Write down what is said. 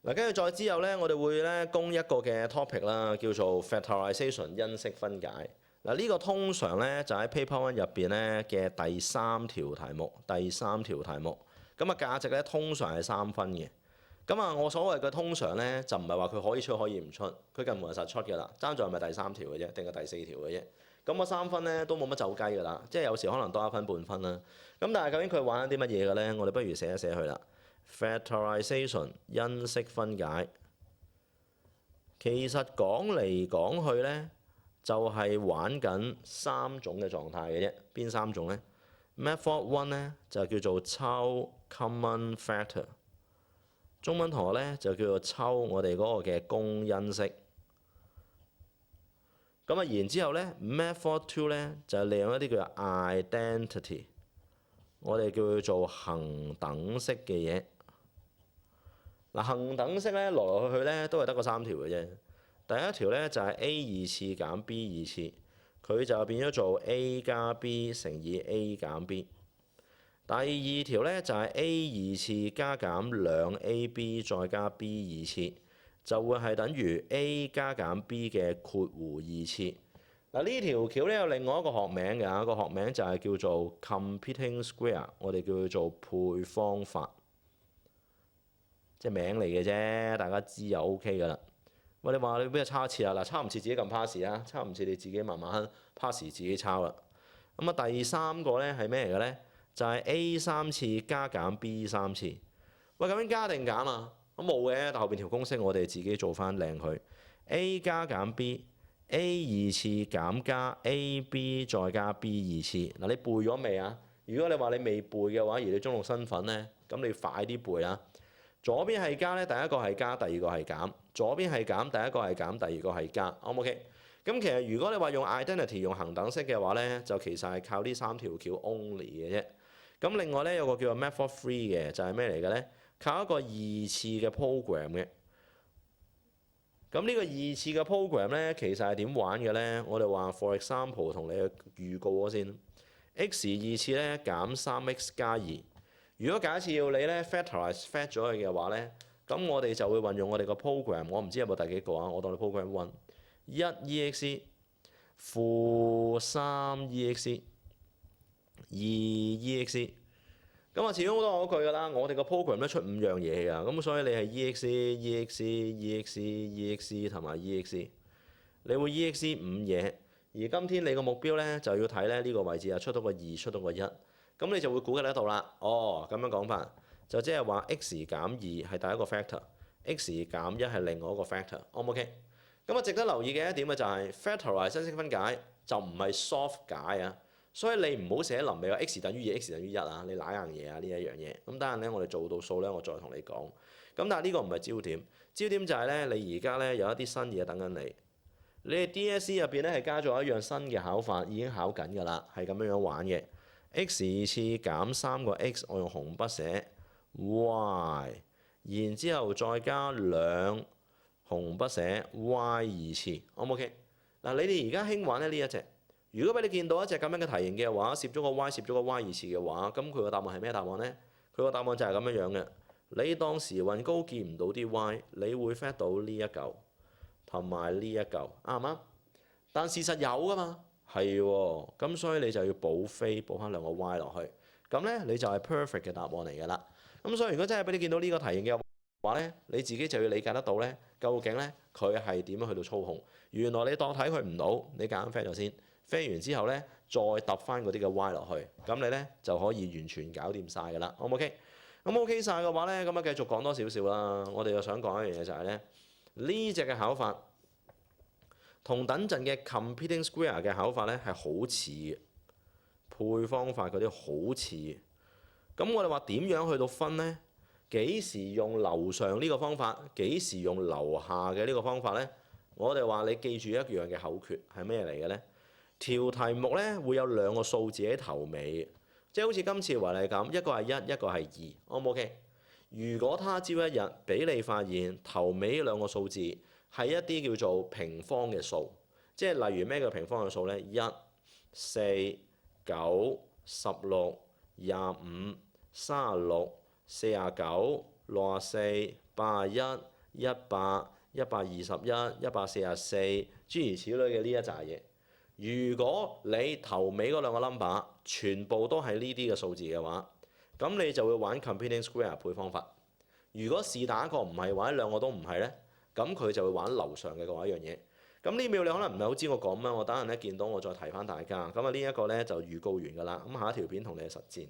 嗱，跟住再之後咧，我哋會咧供一個嘅 topic 啦，叫做 factorization 因式分解。嗱，呢個通常咧就喺 paper one 入邊咧嘅第三條題目。咁啊價值咧通常係3分嘅。咁啊，我所謂嘅通常咧就唔係話佢可以出可以唔出，佢近乎係實出嘅啦。爭在係咪第3條嘅啫，定係第4條嘅啫？咁個3分咧都冇乜走雞㗎啦，即係有時可能多1分半分啦。咁但係究竟佢玩緊啲乜嘢嘅咧？我哋不如寫一寫佢啦。Factorization 因式分解，其實講嚟講去咧，就係玩緊3種嘅狀態嘅啫。邊3種咧 ？Method one 咧就叫做抽 common factor， 中文同學咧就叫做抽我哋嗰個嘅公因式。咁啊，然之後咧 Method two 咧就係利用一啲叫做 identity， 我哋叫佢做恒等式嘅嘢。嗱，恒等式咧來來去去咧都係得個3條嘅啫。第一條咧就係 A 二次減 B 二次，佢就變咗做 A 加 B 乘以 A 減 B。第二條咧就係 A 二次加減2AB 再加 B 二次，就會係等於 A 加減 B 嘅括弧二次。嗱，呢條橋咧有另外一個學名㗎，個學名就係叫做 competing square， 我哋叫佢做配方法。即係名嚟嘅啫，大家知就 O K 㗎啦。喂，你話你邊度抄似啊？嗱，抄唔似自己撳 pass 啊，抄唔似你自己慢慢 pass 自己抄啦。咁啊，第3個咧係咩嚟嘅咧？就係 A 3次加減 B 3次。喂，究竟加定減啊？咁冇嘅，但後邊條公式我哋自己做翻靚佢。A 加減 B，A 二次減加 AB 再加 B 二次。嗱，你背咗未啊？如果你話你未背嘅話，而你中六身份咧，咁你快啲背啦。左邊係加咧，第一個係加，第二個係減；左邊係減，第一個係減，第二個係加。O 唔 OK？咁其實如果你話用 identity 用恒等式嘅話咧，就其實係靠呢3條橋 only 嘅啫。咁另外咧有個叫做 method three 嘅，就係咩嚟嘅咧？靠一個2次嘅 program 嘅。咁呢個2次嘅 program 咧，其實係點玩嘅咧？我哋話 for example 同你預告咗先 ，x 2次咧減 3x 加2。如果假設要你咧 factorize 咗佢嘅話咧，咁我哋就會運用我哋個 program， 我唔知有冇第幾個啊，我當你 program one 1 -ex -3 -ex 2 -ex， 咁啊始終都係嗰句㗎啦，我哋個 program 都出5樣嘢㗎，咁所以你係 ex 同埋 ex， 你會 ex 5嘢，而今天你個目標咧就要睇咧呢個位置啊，出到個2，出到個1。咁你就會估計得到啦。哦，咁樣講法就即係話 x 減2係第一個 factor，x 減1係另外一個 factor。O 唔 OK？咁啊，值得留意嘅一點嘅就係 factorize 因式分解就唔係 soft 解啊，所以你唔好寫臨尾話 x 等於2 x 等於1啊，你揦硬嘢啊呢一樣嘢。咁等陣咧，我哋做到數咧，我再同你講。咁但係呢個唔係焦點，焦點就係咧，你而家咧有一啲新嘢等緊你。你哋 DSE 入邊咧係加咗一樣新嘅考法，已經考緊㗎啦，係咁樣玩嘅。x 二次減3個 x， 我用紅筆寫 y， 然之後再加2紅筆寫 y 二次，O 唔 OK？ 嗱，你哋而家興玩咧呢一隻，如果俾你見到一隻咁樣嘅題型嘅話，攝咗個 y， 攝咗個 y 二次嘅話，咁佢個答案係咩答案咧？佢個答案就係咁樣樣嘅。你當時運高見唔到啲 y， 你會 fact 到呢一嚿同埋呢一嚿，啱唔啱？但事實有㗎嘛？係喎，咁所以你就要補飛補翻2個 y 落去，咁咧你就係 perfect 嘅答案嚟㗎啦。咁所以如果真係俾你見到呢個題型嘅話咧，你自己就要理解得到咧，究竟咧佢係點樣去到操控。原來你當睇佢唔到，你夾硬飛咗先，飛完之後咧再揼翻嗰啲嘅 y 落去，咁你咧就可以完全搞掂晒㗎啦。O 唔 OK？咁 OK 晒嘅話咧，咁啊繼續講多少少啦。我哋又想講一樣嘢就係咧，呢隻嘅考法同等陣嘅 competing square 嘅考法咧係好似嘅，配方法嗰啲好似嘅。咁我哋話點樣去到分咧？幾時用樓上呢個方法？幾時用樓下嘅呢個方法咧？我哋話你記住一樣嘅口訣係咩嚟嘅咧？條題目咧會有2個數字喺頭尾，即係好似今次為例咁，一個係1，一個係2。O 唔 OK？如果他朝一日俾你發現頭尾2個數字係一啲叫做平方嘅數，即係例如咩叫平方嘅數咧？1、4、9、16、25、36、49、64、81、100、121、144，諸如此類嘅呢一紮嘢。如果你頭尾嗰兩個 number 全部都係呢啲嘅數字嘅話，咁你就會玩 computing square 配方法。如果是打一個唔係，或者兩個都唔係咧，咁佢就會玩樓上嘅嗰一樣嘢。咁呢秒你可能唔係好知我講乜，我等陣咧見到我再提翻大家。咁啊呢一個咧就預告完㗎啦。咁下一條片同你去實戰。